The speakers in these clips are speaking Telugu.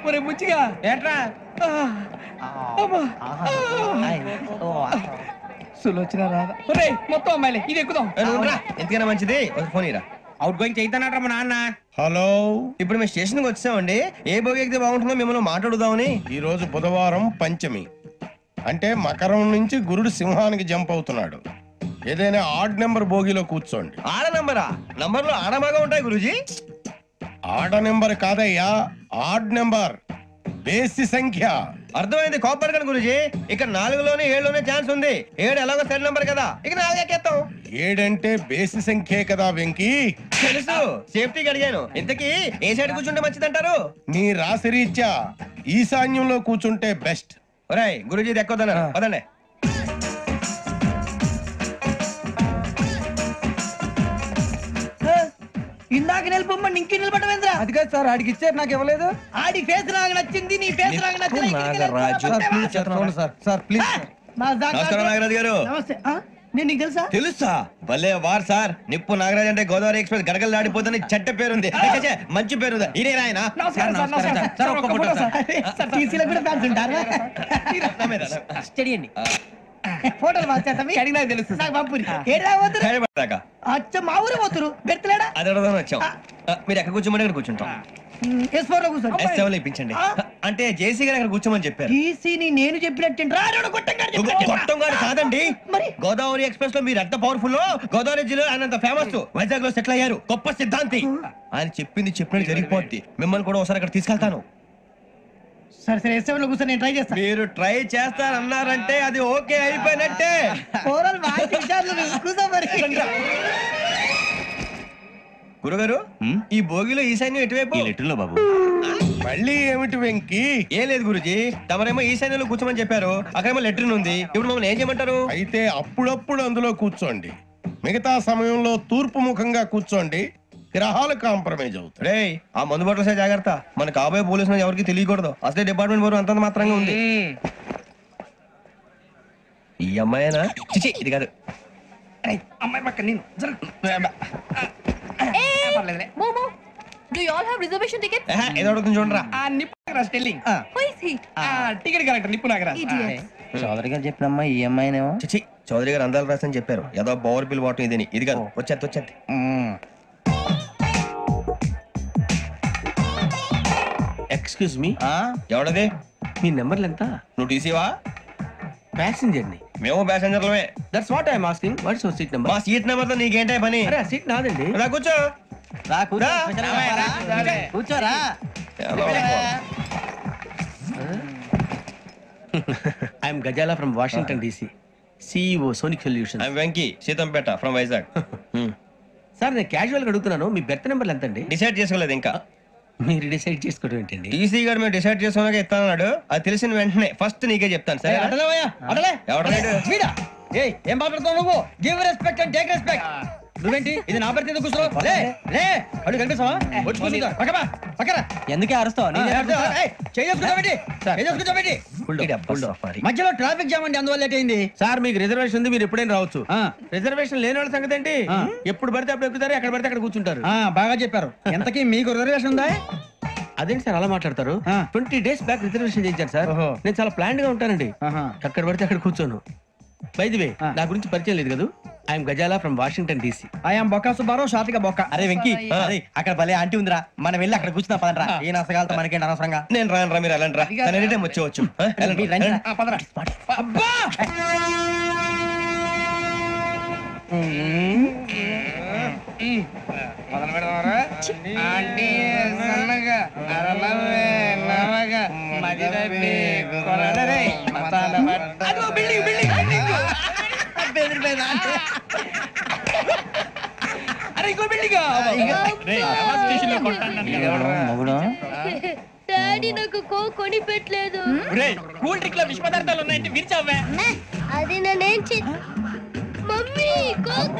ఒరే ముచ్చిగా ఏంట్రా సులోచన రాదా ఒరే మొత్తం అమ్మాయిలే ఇది ఎక్కుదాం ఎందుకైనా మంచిది ఫోన్ ఇరా అవుట్ గోయింగ్ చేద్దానట్రా మా నాన్న. హలో, ఇప్పుడు మేము స్టేషన్కి వచ్చామండి. ఏ బోగి ఎక్కితే బాగుంటుందో మిమ్మల్ని మాట్లాడుదామని. ఈ రోజు బుధవారం పంచమి, అంటే మకరం నుంచి గురుడు సింహానికి జంప్ అవుతున్నాడు. ఏదైనా ఆడ్ నెంబర్ బోగిలో కూర్చోండి. ఆడ నంబరా? నంబర్లు ఆడమాగా ఉంటాయి గురూజీ. ఆడ నెంబర్ కాదయ్యా, ఆడ్ నెంబర్, బేసి సంఖ్య. అర్థమైంది. కాపర్ కానీ గురూజీ, ఇక్కడ 4లోనే 7లోనే ఛాన్స్ ఉంది. 7 ఎలాగో సెడ్ నంబర్ కదా, ఇక 4 ఎక్కేస్తాం. 7 అంటే బేసి సంఖ్యే కదా వెంకీ. తెలుసు, సేఫ్టీకి అడిగాను. ఇంతకీ ఏ సైడ్ కూర్చుంటే మంచిదంటారు? నీ రాశి రీత్యా ఈశాన్యంలో కూర్చుంటే బెస్ట్. ఒరేయ్ గురూజీ దెక్కొద్దన్నారు, పదండి. ఇందాక నిలబొమ్మని ఇంకే నిలబడమేంద్రా? అది కాదు సార్, ఆడికి ఇచ్చారు నాకు ఇవ్వలేదు. ఆడి ఫేస్ నాకు నచ్చింది, నీ ఫేస్ నాకు నచ్చింది. Sir please. నమస్కారం నాగరాజు గారు. నమస్తే. నేను నీకు తెలుసా? తెలుసా? భలే వార్ సార్. నిప్పు నాగరాజ్ అంటే గోదావరి ఎక్స్ప్రెస్ గడగలు దాడిపోతుంది చెట్ట పేరుంది. మంచి పేరు. ఇదే ఆయన. నమస్కారం సార్. నమస్కారం సార్. ఒక్క ఫోటో సార్. టీసీలో కూడా ఫ్యాన్స్ ఉంటారా? స్టడీ అండి. ఫోటోలు మార్చేస్తాం. అడిగినా తెలుసు నాకు. పంపురి ఏడా పోతురు? అచ్చ మా ఊరు పోతురు. బెర్తలేడా? అది అడగదామని వచ్చాం. మీరు ఎక్కడ కూర్చోమని అక్కడ కూర్చుంటాం. S4 లో కూర్చోండి. S7 లో ఇప్పించండి. అంటే జేసీ గారు అక్కడ కూర్చోమని చెప్పారు. టీసీని నేను చెప్పినట్టు గొట్టం గారు కాదండి. గోదావరి ఎక్స్ప్రెస్ లో మీరు ఎంత పవర్ఫుల్, గోదావరి జిల్లా ఆయన ఫేమస్. వైజాగ్ లో సెటిల్ అయ్యారు. గొప్ప సిద్ధాంతి. ఆయన చెప్పింది చెప్పినట్టు జరిగిపోద్ది. మిమ్మల్ని కూడా ఒకసారి అక్కడ తీసుకెళ్తాను. సరే సరే, S7 లో కూర్చొని నేను ట్రై చేస్తాను. మీరు ట్రై చేస్తారన్నారంటే అది ఓకే అయిపోయినట్టే. గురుగారు, ఈ భోగిలో ఈశాన్యం ఎటువైపు? లెటర్లో బాబు. మళ్ళీ ఏమిటి వెంకీ? ఏం లేదు గురుజీ, తమరేమో ఈశాన్యంలో కూర్చోమని చెప్పారు. అక్కడేమో లెటర్ ఉంది. ఇప్పుడు మమ్మల్ని ఏం చేయమంటారు? అయితే అప్పుడప్పుడు అందులో కూర్చోండి, మిగతా సమయంలో తూర్పు ముఖంగా కూర్చోండి. గ్రహాలు కాంప్రమైజ్ అవుతాయి. రే, ఆ మందు బట్టలసే జాగ్రత్త. మన కాబోయే పోలీసులు ఎవరికి తెలియకూడదు. అసలే డిపార్ట్మెంట్ బోరు అంతంత మాత్రంగా ఉంది. ఈ అమ్మాయినా? చిచి, ఇది కాదు. అమ్మాయి పక్క నేను. Momo, do you all have reservation tickets? ఏదో అడుగుతుంది చూడరా. నిప్పు Nagaraj telling. Who is he? Ticket correct. నిప్పు నాగరాజ్. చౌదరి గారు చెప్పినమ్మా ఈ అమ్మాయినేమో. చిచి, చౌదరి గారు అందాలు రాసని చెప్పారు. ఏదో బోర్ బిల్ వాటం ఇదని. ఇది కాదు. వచ్చేది. Excuse me, ఎవడది? మీ నెంబర్లు ఎంత? నువ్వు టీసీవా? ప్యాసింజర్ ని. మేము ప్యాసెంజర్లమే. That's what I'm asking. What's your seat number? మా సీట్ నెంబర్ తో నీకేంటే పని? అరే సీట్ నాదండి. రా కూర్చో. కూర్చోరా. I'm Ghazala from Washington DC, CEO Sonic Solution. I'm Venky, Seethampeta from Vizag. Sir నేను క్యాజువల్ గా అడుగుతున్నాను, మీ బెర్త్ నెంబర్లు ఎంత అండి? డిసైడ్ చేసుకోలేదు ఇంకా. మీరు డిసైడ్ చేసుకోవడం ఏంటండి? టీసీ గారు మేము డిసైడ్ చేసుకున్నాక ఇస్తానన్నాడు. అది తెలిసిన వెంటనే ఫస్ట్ నీకే చెప్తాను. సరే ఏం మాట్లాడుతావు నువ్వు? Give respect and take respect. నువ్వేంటి ఇది నా పరిస్థితి కూర్చోవు? అడుగు కనిపిస్తావా? వచ్చి కూర్చుంటా. పక్కరా. ఎందుకే అరుస్తావు? మధ్యలో ట్రాఫిక్ జామ్ అండి, అందువల్ల లేట్ అయింది. సార్ మీకు రిజర్వేషన్ ఉంది, మీరు ఎప్పుడైనా రావచ్చు. రిజర్వేషన్ లేని వాళ్ళ సంగతి ఏంటి? ఎప్పుడు పడితే అప్పుడు ఎక్కుతారు, ఎక్కడ పడితే అక్కడ కూర్చుంటారు. బాగా చెప్పారు. ఎంతకీ మీకు రిజర్వేషన్ ఉందా? అదేంటి సార్ అలా మాట్లాడతారు? 20 days బ్యాక్ రిజర్వేషన్ చేయించారు సార్. నేను చాలా ప్లాన్డ్ గా ఉంటానండి. అక్కడ పడితే అక్కడ కూర్చోను. బై ది వే, నా గురించి పరిచయం లేదు కదా. I'm Ghazala from Washington DC. I'm Bokka Subbarao, షాతిక బొక్క. అరే వెంకీ, అక్కడ భలే ఆంటీ ఉందిరా, మనం వెళ్ళి అక్కడ కూర్చున్నా పదరా. ఏ నసగాలతో మనకేంటి అనవసరంగా. నేను రాను రా, మీరు వెళ్ళండి రా. ఎనీ టైం వచ్చేవచ్చు. అబ్బా మొదలు పెడదామరా? ఆంటీ సన్నగా అరలవే నవగా మదిరపి కొరడరే మతాల అదో బిల్డింగ్ బిల్డింగ్ బిల్డింగ్ బెదిరిపోయింది. అరే ఇంకో బిల్డింగ్. డాడీ నాకు కోక్ కొని పెట్టలేదు. కూల్ డ్రింక్ లో విష పదార్థాలు ఉన్నాయంటే విరిచావే. అది నేనేం మమ్మీ కోక్.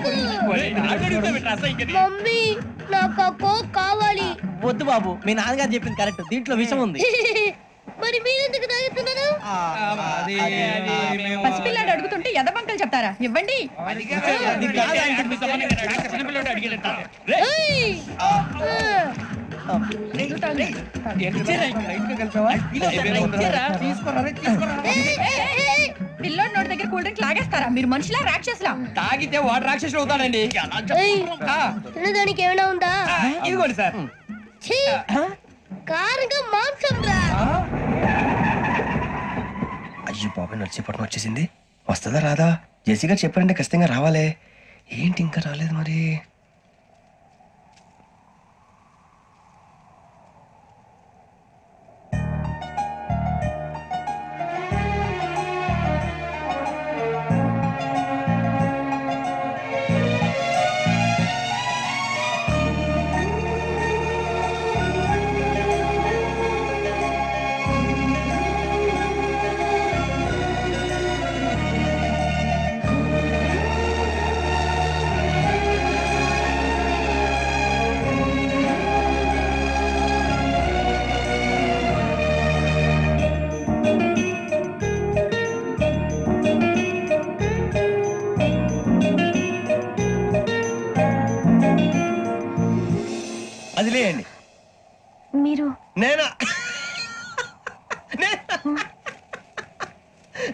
మమ్మీ నాకు ఆ కోక్ కావాలి. వద్దు బాబు, మీ నాన్నగారు చెప్పింది కరెక్ట్, దీంట్లో విషయం ఉంది. మరి మీరెందుకు తాగుతున్నారు? పసిపిల్లాడు అడుగుతుంటే ఎదబంకలు చెప్తారా? ఇవ్వండి. పిల్లోడి నోటి దగ్గర కూల్ డ్రింక్ లాగేస్తారా మీరు? మనుషులా రాక్షసులా? తాగితే వాడు రాక్షసుడు అవుతాడండి. తినడానికి ఏమైనా ఉందా? ఇదిగోండి సార్. కారంగా మాంసం రా. అయ్యో బాబాయ్ నడిచేపట్నం వచ్చేసింది. వస్తుందా రాదా? జేసీ గారు చెప్పారంటే ఖచ్చితంగా రావాలే. ఏంటి ఇంకా రాలేదు మరి? అది లేయండి. మీరు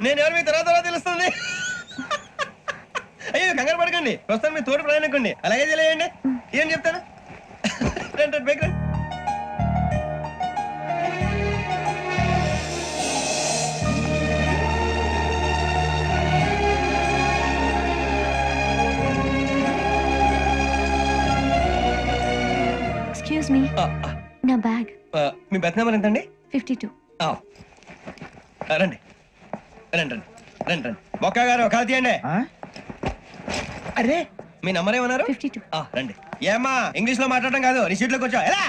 నేను ఎవరు మీ తర్వాత తెలుస్తుంది. అయ్యో కంగారు పడకండి, ప్రస్తుతం మీ తోటి ప్రయాణకండి. అలాగే తెలియండి. ఏం చెప్తాను రండి బేక్ రండి. ఎక్స్క్యూజ్ మీ, నా బ్యాగ్. మీ బెత్ నెంబర్ ఎంతండి? 52. రండి రండి రండి రండి రండి. బొక్క గారు కాల్ తీయండి. అరే మీ నంబర్ ఏమన్నారు? 52. రండి. ఏమ్మా ఇంగ్లీష్ లో మాట్లాడడం కాదు, నీ సీట్లోకి వచ్చా. ఎలా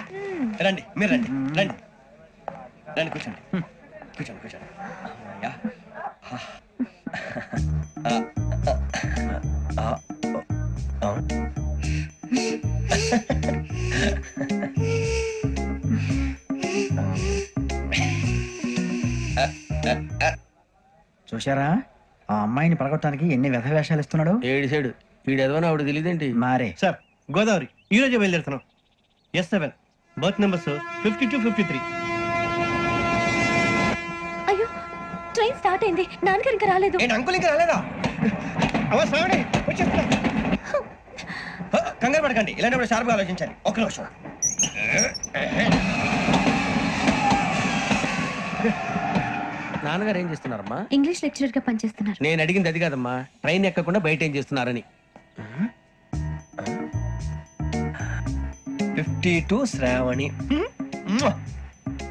రండి, మీరు రండి రండి రండి, కూర్చోండి కూర్చోండి కూర్చోండి. యా. చూశారా ఆ అమ్మాయిని పడగొట్టడానికి ఎన్ని వ్యధ వేషాలు ఇస్తున్నాడు? ఏడు సైడు వీడు ఎదవని ఆవిడ తెలియదేంటి? మారే సార్ గోదావరి ఈ రోజే బయలుదేరుతున్నాం. S7 berth numbers 52, 53. అయ్యో, ట్రైన్ స్టార్ట్ అయింది. నాన్నగారు ఇంకా రాలేదు. ఏంటి అంకుల్ ఇంకా రాలేదా? కంగారు పడకండి, ఇలాంటప్పుడు షార్ప్గా ఆలోచించండి. ఒక్క నిమిషం. నాన్నగారు ఏం చేస్తున్నారమ్మా? ఇంగ్లీష్ లెక్చరర్ గా పనిచేస్తున్నారు. నేను అడిగింది అది కాదమ్మా, ట్రైన్ ఎక్కకుండా బయట ఏం చేస్తున్నారని. 52 శ్రావణి,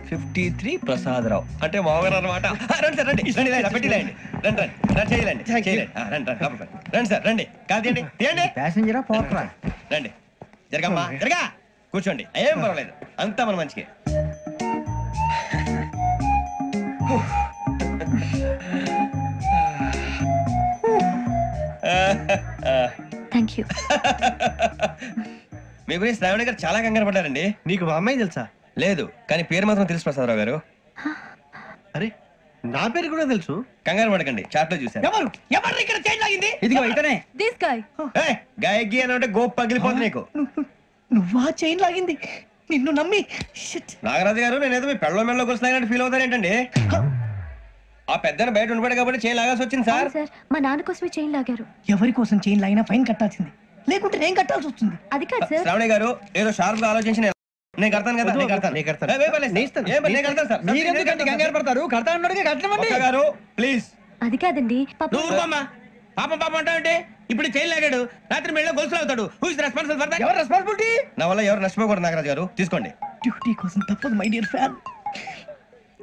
53 ప్రసాదరావు అంటే మామగారు అనమాట. రండి సార్ రండి రండి, ఇలా పెట్టిలేండి. రండి రండి రండి, చేయలేండి చేయలేండి. రండి రండి రండి సార్ రండి, కాదు తీయండి తీయండి. ప్యాసింజరా పోకరా? రండి జరగమ్మా జరగా, కూర్చోండి. ఏం పర్వాలేదు, అంతా మన మంచికి. Thank you. మీ గురించి శ్రావణి గారు చాలా కంగారు పడ్డారండి. నీకు మా అమ్మాయి తెలుసా? లేదు, కానీ పేరు మాత్రం తెలుసు ప్రసాదరావు గారు. అరే నా పేరు కూడా తెలుసు. కంగారు పడకండి, చాట్ లో చూసాను. ఎవరు ఎవరు ఇక్కడ చైన్ లాగింది? ఇదిగో ఇతనే. This guy. గాయకి అని అంటే గోప్ పగిలిపోతుంది నీకు. నువ్వా చైన్ లాగింది? నిన్ను నమ్మి shit. నాగరాజు గారు, నేనేదో మీ పెళ్ళ మెళ్ళలో గురిసినట్టు ఫీల్ అవుతారు ఏంటండి? ఆ పెద్దని బయట ఉండిపోయాడు కాబట్టి చేయి లాగాల్సి వచ్చింది సార్. సార్, మా నాన్న కోసమే చైన్ లాగారు. ఎవరి కోసం చైన్ లాగినా ఫైన్ కట్టాల్సింది, లేకుంటే నేను కట్టాల్సి వస్తుంది. అది కాదు సార్. శ్రావణి గారు ఏదో షార్ప్ గా ఆలోచించి నేను కడతాను కదా. నేను కడతాను. నేను కడతాను సార్. మీరెందుకంటే కంగారు పడతారు? కడతా అన్నాడుగా, కట్టమండి. ఒక్క గారు ప్లీజ్. అది కాదండి, పాపం. నువ్వు ఊరుకోమ్మా. పాపం పాపం అంటావంటే ఇప్పుడు చైన్ లాగాడు, రాత్రి మెళ్ళ గొలుసులు అవుతాడు. Who is responsible for that? ఎవరు రెస్పాన్సిబిలిటీ? నా వల్ల ఎవరు నష్టపోకూడదు నాగరాజు గారు, తీసుకోండి. డ్యూటీ కోసం తప్పదు మై డియర్ ఫ్యాన్,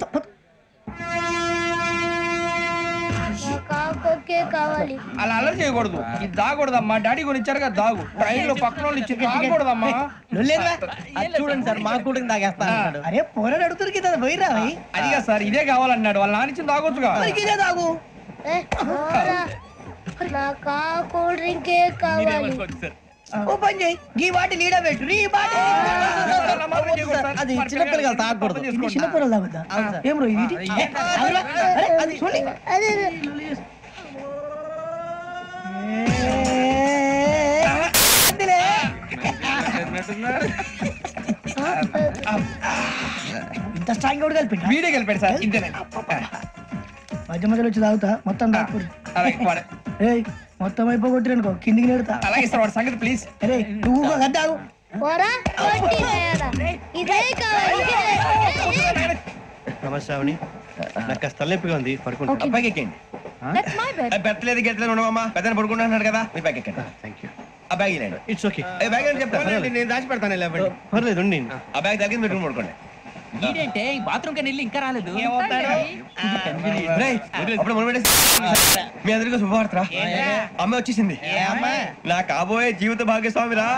తప్పదు. కావాలి. అలా అలర్ చేయకూడదు. ఇది దాగకూడదమ్మా. డాడీ కొని ఇచ్చారు కదా దాగు. ట్రైన్ లో పక్కన వాళ్ళు ఇచ్చి దాగకూడదమ్మా. చూడండి సార్, మా కూడా తాగేస్తాను. అరే పోరాడు అడుగుతారు కదా, పోయిరా. అదిగా సార్, ఇదే కావాలన్నాడు. వాళ్ళ నాన్న ఇచ్చింది తాగొచ్చుగా. ఇదే తాగు. నాకు కూల్ డ్రింకే కావాలి. ఓ పని చేయి, ఈ బాటి లీడ పెట్టు. ఈ బాటి అది చిన్నపిల్లలు తాగకూడదు. చిన్నపిల్లలు తాగుతా. ఏం రో ఇది? అది చూడండి. ఇంత స్ట్రాంగ్ కూడా కలిపి వీడే కలిపాడు సార్ ఇంతేనండి. మధ్య మధ్యలో వచ్చి తాగుతా మొత్తం తాగుతుంది అలాగే వాడు- ఏయ్ మొత్తం అయిపోగొట్టిరనుకో కిందికి నేడుతా అలాగే సార్ వాడు సంగతి ప్లీజ్. అరే నువ్వు కద్దావు నమస్తే అవని నాకు కాస్త తలెప్పిగా ఉంది పడుకుంటా Okay. పైకి ఎక్కండి. That's my bed. పెట్టలేదు గెట్టలేదు ఉండవమ్మా పెద్దని పడుకుంటున్నాడు కదా మీ బ్యాగ్ ఎక్కండి. థ్యాంక్ యూ ఆ బ్యాగ్ ఇలాండి ఇట్స్ ఓకే బ్యాగ్ అని చెప్తాను నేను దాచి పెడతాను లేవండి. పర్లేదు ఉండి ఆ బ్యాగ్ తగ్గింది మీరు పడుకోండి. ఏంటంటే బాత్రూమ్ కని వెళ్ళి ఇంకా రాలేదు. రేయ్, అప్పుడు మొదలు పెట్టేసి. మీ అందరికీ శుభవార్తరా అమ్మ వచ్చేసింది నా కాబోయే జీవిత భాగ్యస్వామిరా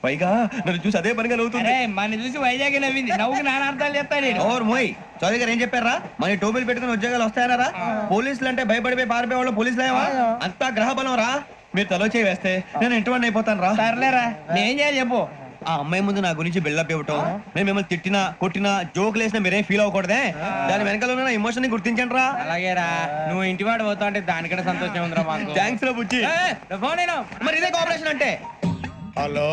పైగా నన్ను చూసి అదే పనిగా నవ్వుతుంది. మన చూసి వైజాగ్ నవ్వింది నవ్వుకి నాన్న అర్థాలు చెప్తాడు. ఓర్ మోయ్ చౌదరి గారు ఏం చెప్పారా మన టోబీలు పెట్టుకుని ఉద్యోగాలు వస్తాయనరా పోలీసులు అంటే భయపడిపోయి పారిపోయే వాళ్ళు పోలీసులేవా అంతా గ్రహ బలం రా మీరు తలో చేయి వేస్తే నేను ఇంటివాడిని అయిపోతాను రా. సర్లేరా నేం చేయాలి చెప్పు. ఆ అమ్మాయి ముందు నా గురించి బిల్డప్ ఇవ్వటం నేను మిమ్మల్ని తిట్టినా కొట్టినా జోకులు వేసినా మీరేం ఫీల్ అవ్వకూడదే దాని వెనకాల ఉన్న ఎమోషన్ ని గుర్తించండి రా. అలాగేరా నువ్వు ఇంటివాడు పోతా అంటే దానికంటే సంతోషం ఉందిరా మాకు. థ్యాంక్స్ రా బుజ్జి. ఫోన్ అయినా మరి ఇదే కోఆపరేషన్ అంటే. హలో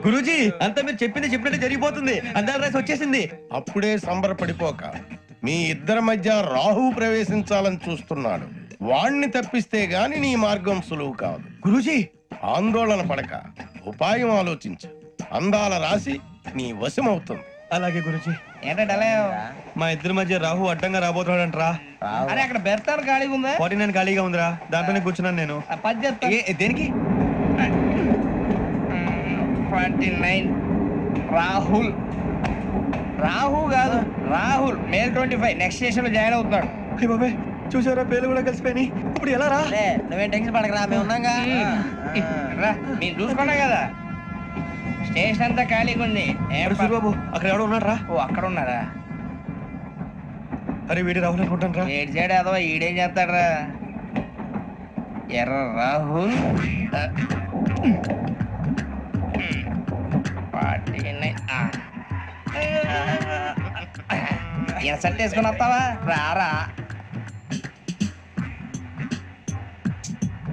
గురూజీ అంతా మీరు చెప్పింది చెప్పినట్టు జరిగిపోతుంది అందరి రైస్ వచ్చేసింది. అప్పుడే సంబరపడిపోక మీ ఇద్దరి మధ్య రాహు ప్రవేశించాలని చూస్తున్నాడు వాణ్ణి తప్పిస్తే గాని నీ మార్గం సులువు కాదు. గురూజీ ఆందోళన పడక ఉపాయం ఆలోచించు అందాల రాశి నీ వశమవుతుంది. అలాగే గురూజీ. ఏంటంటే మా ఇద్దరి మధ్య రాహు అడ్డంగా రాబోతున్నాడంట్రా. అరే అక్కడ బెర్తాను ఖాళీగా ఉందా 49 ఖాళీగా ఉందిరా దాంట్లోనే కూర్చున్నాను నేను. పది చెప్తా. దేనికి 29 రాహుల్ రాహు కాదు రాహుల్ మే 25 నెక్స్ట్ స్టేషన్ లో జాయిన్ అవుతున్నాడు. అయ్య బాబాయ్ చూసారా పేర్లు కూడా కలిసిపోయినాయి ఇప్పుడు ఎలా రా. నువ్వేం టెన్షన్ పడకరా మేము ఉన్నాగా మీరు చూసుకున్నా కదా స్టేషన్ అంతా ఖాళీగా ఉంది. సూరిబాబు అక్కడ ఎవడో ఉన్నాడు రా. ఓ అక్కడ ఉన్నారా అరే వీడి రాహుల్ అనుకుంటాను రా. ఏడు సైడ్ అదో ఈడేం చేస్తాడరా ఎర్ర రాహుల్ 49 ఇన్సర్ట్ వేసుకుని వస్తావా రారా.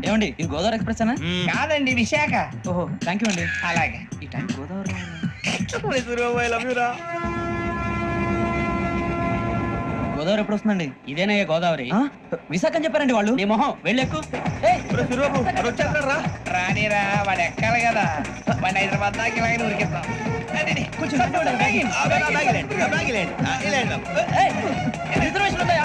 ఏమండి ఇది గోదావరి ఎక్స్ప్రెస్ అనా? కాదండి విశాఖ. ఓహో థ్యాంక్ యూ అండి. అలాగే ఈ time Godavari Suribabu I love you రా. గోదావరి ఎప్పుడు వస్తుందండి? ఇదేనయ్య గోదావరి. విశాఖ అని చెప్పారండి వాళ్ళు. నీ మొహం వెళ్ళెక్కు. సూరిబాబు వాడు వచ్చేస్తాడు రా. రానిరా వాడు ఎక్కాలి కదా వాడిని హైదరాబాద్ దాకా ఇలాగే ఉరికిస్తాం. కొంచెం రిజర్వేషన్ ఉందా?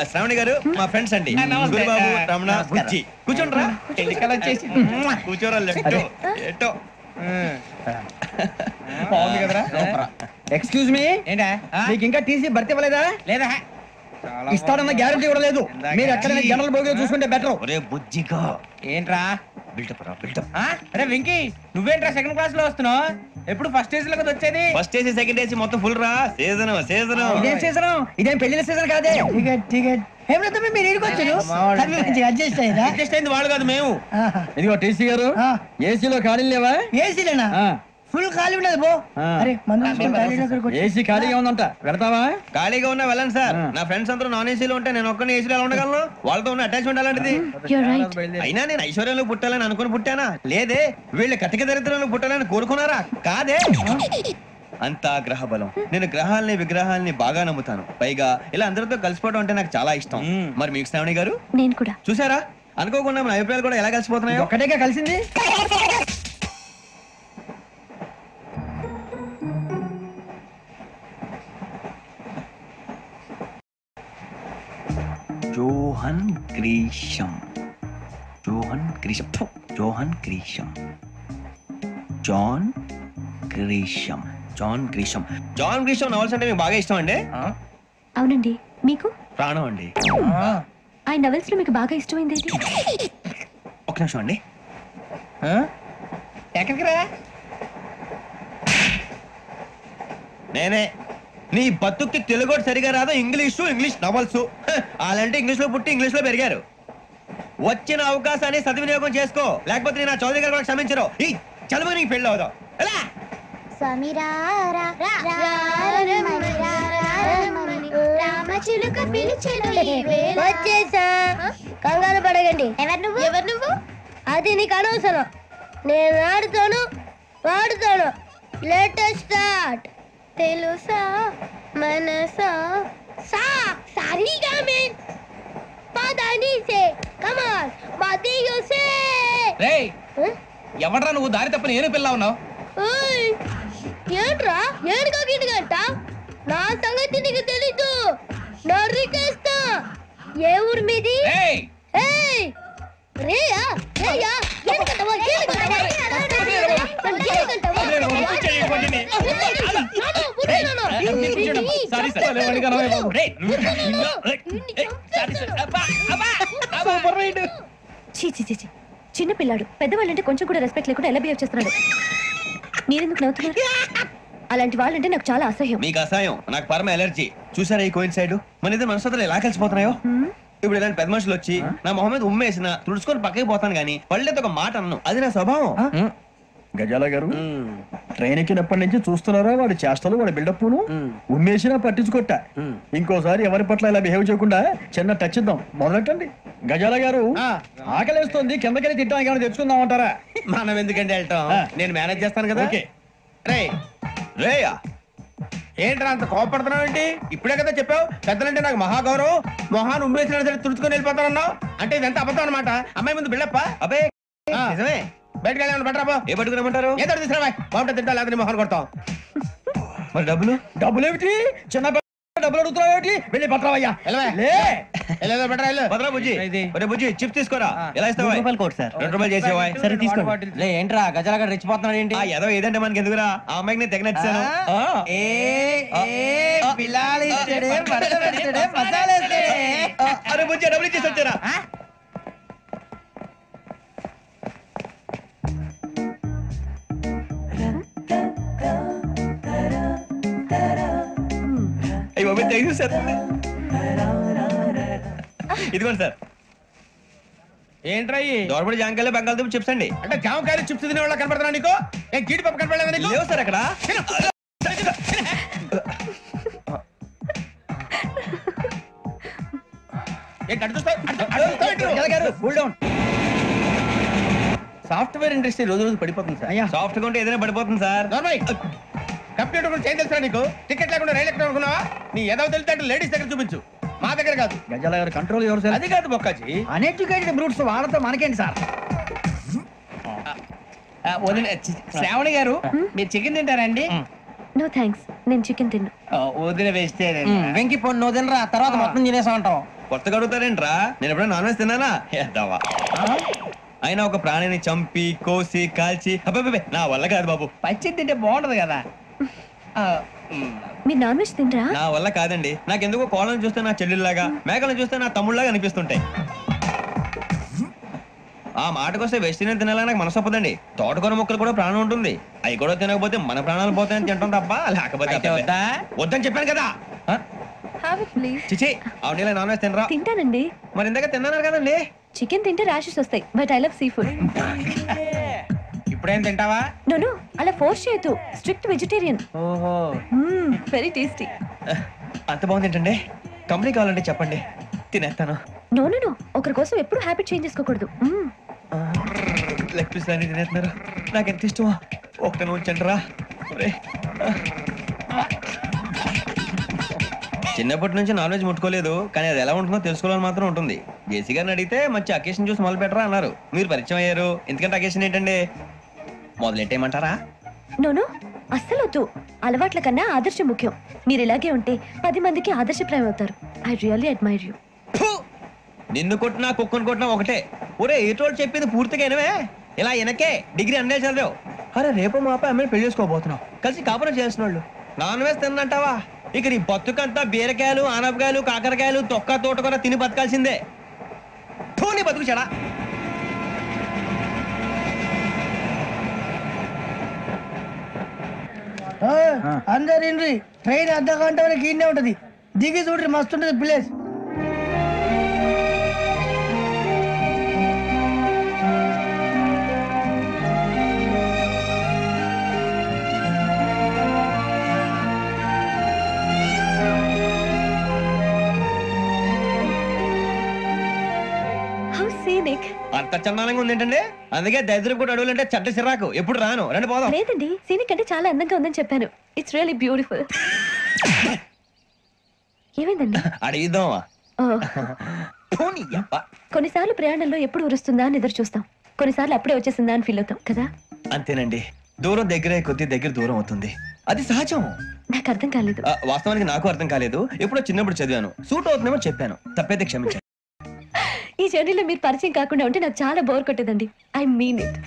శ్రావణి గారు మా ఫ్రెండ్స్ అండి నమస్తే. గురుబాబు రమణ బుజ్జి కూర్చోండి రా. ఎన్నికలు వచ్చేసి కూర్చోరా లెట్టో ఎట్టో. బాగుంది కదరా. ఎక్స్క్యూజ్ మీ, ఏంటా మీకు ఇంకా టీసీ భర్తీ ఇవ్వలేదా? లేదా ఇస్తాడన్న గ్యారంటీ కూడా లేదు. మీరు ఎక్కడైనా జనరల్ బోగిలో చూసుకుంటే బెటర్. ఒరే బుజ్జిగా ఏంట్రా బిల్డప్ రా బిల్డప్. అరే వెంకీ నువ్వేంట్రా సెకండ్ క్లాస్ లో వస్తున్నావు ఎప్పుడు ఫస్ట్ ఏజ్ లో కదా వచ్చేది. ఫస్ట్ ఏసీ సెకండ్ ఏసీ మొత్తం ఫుల్ రా. సీజన్ సీజన్ ఇదేం సీజన్? ఇదేం పెళ్లిన సీజన్ కాదే. టికెట్ టికెట్ ఏం లేదు మీరు ఇడికి వచ్చారు అడ్జస్ట్ అయ్యారా అడ్జస్ట్ అయింది వాళ్ళు కాదు మేము. ఇదిగో టీసీ గారు, ఏసీలో ఖాళీలు లేవా? ఏసీలేనా ఫుల్ ఖాళీ ఉండదు బో. అరే ఏసీ ఖాళీగా ఉందంట, పెడతావా? ఖాళీగా ఉన్నా వెళ్ళండి సార్. నా ఫ్రెండ్స్ అందరూ నాన్ ఏసీలో ఉంటే నేను ఒక్కనే ఏసీలో ఎలా ఉండగలను? వాళ్ళతో ఉన్న అటాచ్మెంట్ అలాంటిది. You're right. అయినా నేను ఐశ్వర్యంలో పుట్టాలని అనుకుని పుట్టానా? లేదే. వీళ్ళ కటిక దరిద్రంలో పుట్టాలని కోరుకున్నారా? కాదే. అంతా గ్రహ బలం. నేను గ్రహాలని విగ్రహాలని బాగా నమ్ముతాను. పైగా ఇలా అందరితో కలిసిపోవడం అంటే నాకు చాలా ఇష్టం. మరి మీకు శ్రావణి గారు నేను కూడా. చూసారా అనుకోకుండా మన అభిప్రాయాలు కూడా ఎలా కలిసిపోతున్నాయో. ఒక్కటేగా కలిసింది. Johan Grisham Johan Grisham Johan Grisham John Grisham John Grisham John Grisham novels అంటే మీకు బాగా ఇష్టం అండి? అవునండి. మీకు? ప్రాణం అండి. ఆ నవెల్స్ లో మీకు బాగా ఇష్టమైంది ఏంటి? ఒక నిమిషం అండి. ఎక్కడికి రా నేనే. నీ బతుక్కి తెలుగు సరిగా రాదు. English novels. అలాంటి ఇంగ్లీష్ లో పుట్టి ఇంగ్లీష్ లో పెరిగారు. వచ్చిన అవకాశాన్ని సద్వినియోగం చేసుకో, లేకపోతే నేను ఆ చౌదరి గారు కూడా క్షమించరు. ఈ చదువు నీకు పెళ్ళి అవుదాం. ఎలా వచ్చేసా. కంగారు పడగండి. ఎవరు నువ్వు? అది నీకు అనవసరం. నేను ఆడుతాను వాడుతాను. Latest start. తెలుసా మనసా సా సారీగా మెన్ పదని సే కమాన్ మదియో సే. రేయ్ ఎవడ్రా నువ్వు దారి తప్పని ఏను పిల్ల ఉన్నావు? ఓయ్ ఏంట్రా ఏడుగా గిడుగంట? నా సంగతి నీకు తెలీదు. నరికేస్తా. ఏ ఊరు మీది? ఏయ్ ఏయ్ రేయా రేయా ఏడుగంటవా ఏడుగంటవా సారీ సార్ చీ చిన్న పిల్లాడు. పెద్దవాళ్ళంటే కొంచెం కూడా రెస్పెక్ట్ లేకుండా ఎలా బిహేవ్ చేస్తున్నాడు. మీరెందుకు నవ్వుతున్నారు? అలాంటి వాళ్ళంటే నాకు చాలా అసహ్యం. మీకు అసహాయం, నాకు పరమ ఎలర్జీ. చూసారా ఈ కోయిన్ సైడ్ మన ఇద్దరు మనసులో ఎలా కలిసిపోతున్నాయో. ఇప్పుడు ఇలాంటి పెద్ద మనుషులు వచ్చి నా మొహం మీద ఉమ్మేసిన తుడుచుకొని పక్కకి పోతాను కానీ పళ్ళేతో ఒక మాట అన్ను. అది నా స్వభావం. గజాల గారు ట్రైన్ ఎక్కినప్పటి నుంచి చూస్తున్నారా వాడి చేష్టలు వాడి బిల్డప్ ఉమ్మేసినా పట్టించుకోట. ఇంకోసారి ఎవరి పట్ల ఇలా బిహేవ్ చేయకుండా చిన్న టచ్ ఇద్దాం. మొదలెట్టండి. గజాల గారు ఆకలేస్తుంది, కిందకెళ్ళి తింటానికి ఏమైనా తెచ్చుకుందాం అంటారా? మనం ఎందుకంటే వెళ్తాం, నేను మేనేజ్ చేస్తాను కదా. రే రేయా ఏంట్రా అంత కోపడుతున్నావు ఏంటి? ఇప్పుడే కదా చెప్పావు పెద్దలంటే నాకు మహాగౌరవం, మొహాన్ని ఉమ్మేసినా సరే తుడుచుకొని వెళ్ళిపోతానన్నావు. అంటే ఇదంతా అబద్ధం అనమాట. అమ్మాయి ముందు బిళ్ళప్ప. అబ్బే నిజమే. బయటకు వెళ్ళాను బట్రాబో. ఏ పట్టుకురమ్మంటారు? ఏదో తీసుకురా బాగుంటే తింటా లేదని మొహాన్ని కొడతాం. మరి డబ్బులు? డబ్బులు ఏమిటి? చిన్న డబ్బులు అడుగుతున్నావు ఏమిటి? వెళ్ళి పట్టరావయ్యా. భద్రా బుజ్జి, ఒరే బుజ్జి చిప్స్ తీసుకోరా. ఎలా ఇస్తావా? Court sir. 2 రూపాయలు చేసేవా? సరే తీసుకోండి. ఏంట్రా గజాలగా రెచ్చిపోతున్నాడు ఏంటి? ఏదో ఏదంటే మనకి ఎందుకురా, ఆ అమ్మాయికి నేను తెగ నచ్చాను. అరే బుజ్జి డబ్బులు ఇచ్చేసి వచ్చారా? ఇదిగోండి సార్. ఏంట్రా దోరబడి జాంకాయలు బంగాళదుంప చిప్స్ అండి. అంటే జామకాయలు చిప్స్ తినే వాళ్ళ కనపడుతున్నా నీకు? ఏ గీడి పప్పు కనపడలేదా నీకు? లేవు సార్ అక్కడ. సాఫ్ట్వేర్ ఇండస్ట్రీ రోజు రోజు పడిపోతుంది సార్. సాఫ్ట్ గా ఉంటే ఏదైనా పడిపోతుంది సార్. కంప్యూటర్ కూడా చేంజ్ తెలుసా నీకు? టికెట్ లేకుండా రైలు ఎక్కడ అనుకున్నావా? నీ ఏదో తెలితే లేడీస్ దగ్గర చూపించు, మా దగ్గర కాదు. గజాల గారు కంట్రోల్ ఎవరు సార్? అది కాదు బొక్కాజీ. అన్ఎడ్యుకేటెడ్ బ్రూట్స్ వాళ్ళతో మనకేంటి సార్? శ్రావణి గారు మీరు చికెన్ తింటారండి? నో థ్యాంక్స్, నేను చికెన్ తిన్ను. వదిన వేస్తే వెంకి పొన్ను నువ్వు తినరా, తర్వాత మొత్తం తినేసా ఉంటాం. కొత్తగా అడుగుతారేంట్రా? నేను ఎప్పుడైనా నాన్ వెజ్ తిన్నానా? ఎద్దావా. అయినా ఒక ప్రాణిని చంపి కోసి కాల్చి అబ్బే నా వల్ల కాదు బాబు. పచ్చి తింటే బాగుంటది కదా. మీరు నాన్ వెజ్ తినరా? నా వల్ల కాదండి. నాకెందుకో కోళ్ళని చూస్తే నా చెల్లెల్లాగా, మేకలను చూస్తే నా తమ్ముళ్ళలాగా అనిపిస్తుంటాయి. ఆ మాటకొస్తే వెస్టిరియన్ తినాలని నాకు మనసు ఒప్పదండి. తోటకూర మొక్కలు కూడా ప్రాణం ఉంటుంది. అవి కూడా తినకపోతే మన ప్రాణాలు పోతాయని తింటాం తప్ప లేకపోతే వద్దని చెప్పాను కదా. చిచి అవునీ నాన్ వెజ్ తినరా? తింటానండి. మరి ఇందాక తిన్నాను కదండి. చికెన్ తింటే ర్యాషెస్ వస్తాయి, but I love sea food. ఇప్పుడేం తింటావా? నో అలా ఫోర్స్ చేయొద్దు. Strict vegetarian. ఓహో వెరీ టేస్టీ. అంత బాగుంది ఏంటండి? కంపెనీ కావాలంటే చెప్పండి, తినేస్తాను. నో ఒకరి కోసం ఎప్పుడు హ్యాబిట్ చేంజ్ చేసుకోకూడదు. లెగ్ పీస్ అన్ని తినేస్తున్నారు. నాకు ఎంత ఇష్టమో. ఒకటి ఉంచండి రా. చిన్నప్పటి నుంచి నాన్ వెజ్ ముట్టుకోలేదు, కానీ అది ఎలా ఉంటుందో తెలుసుకోవాలని మాత్రం ఉంటుంది. జేసీ గారిని అడిగితే మంచి అకేషన్ చూసి మొదలు పెట్టరా అన్నారు. మీరు పరిచయం అయ్యారు, ఎందుకంటే అకేషన్ ఏంటండి? మొదలెట్టేయమంటారా? నో అస్సలు వద్దు. అలవాట్ల కన్నా ఆదర్శం ముఖ్యం. మీరు ఇలాగే ఉంటే 10 మందికి ఆదర్శప్రాయం అవుతారు. I really admire you. నిన్ను కొట్టినా కుక్కను కొట్టినా ఒకటే. ఒరే ఏటోళ్ళు చెప్పింది పూర్తిగా వినవే. ఇలా వెనకే డిగ్రీ అన్నే చదివావు. అరే రేపు మా అబ్బాయి అమ్మాయిని పెళ్లి చేసుకోబోతున్నావు, కలిసి కాపురం చేసిన వాళ్ళు. నాన్ వెజ్ తిన్నంటావా? ఇక నీ బతుకంతా బీరకాయలు, ఆనపకాయలు, కాకరకాయలు, తొక్క తోట కూడా తిని బతకాల్సిందే. నీ బతుకు చెడా. అందరు ఇండ్రి, ట్రైన్ అర్ధ గంట వరకు ఇన్నే ఉంటది. దిగి చూడ్రి, మస్తు ఉంటది ప్లేస్. How scenic. అంత చందానంగా ఉంది ఏంటండి? అందుకే దరిద్రం కూడా అడవులు అంటే చెడ్డ చిరాకు. ఎప్పుడు రాను, రండి పోదాం. లేదండి, సీనిక్ అంటే చాలా అందంగా ఉందని చెప్పాను. It's really beautiful. ఏమైందండి? అడిగిద్దామా? కొన్నిసార్లు ప్రయాణంలో ఎప్పుడు ఉరుస్తుందా అని ఎదురు చూస్తాం, కొన్నిసార్లు అప్పుడే వచ్చేసిందా అని ఫీల్ అవుతాం కదా. అంతేనండి, దూరం దగ్గరే కొద్ది దగ్గర దూరం అవుతుంది, అది సహజం. నాకు అర్థం కాలేదు. వాస్తవానికి నాకు అర్థం కాలేదు. ఎప్పుడో చిన్నప్పుడు చదివాను, సూట్ అవుతుందేమో చెప్పాను, తప్పైతే క్షమించండి. ఈ జర్నీలో మీరు పరిచయం కాకుండా ఉంటే నాకు చాలా బోర్ కొట్టేదండి. I mean it.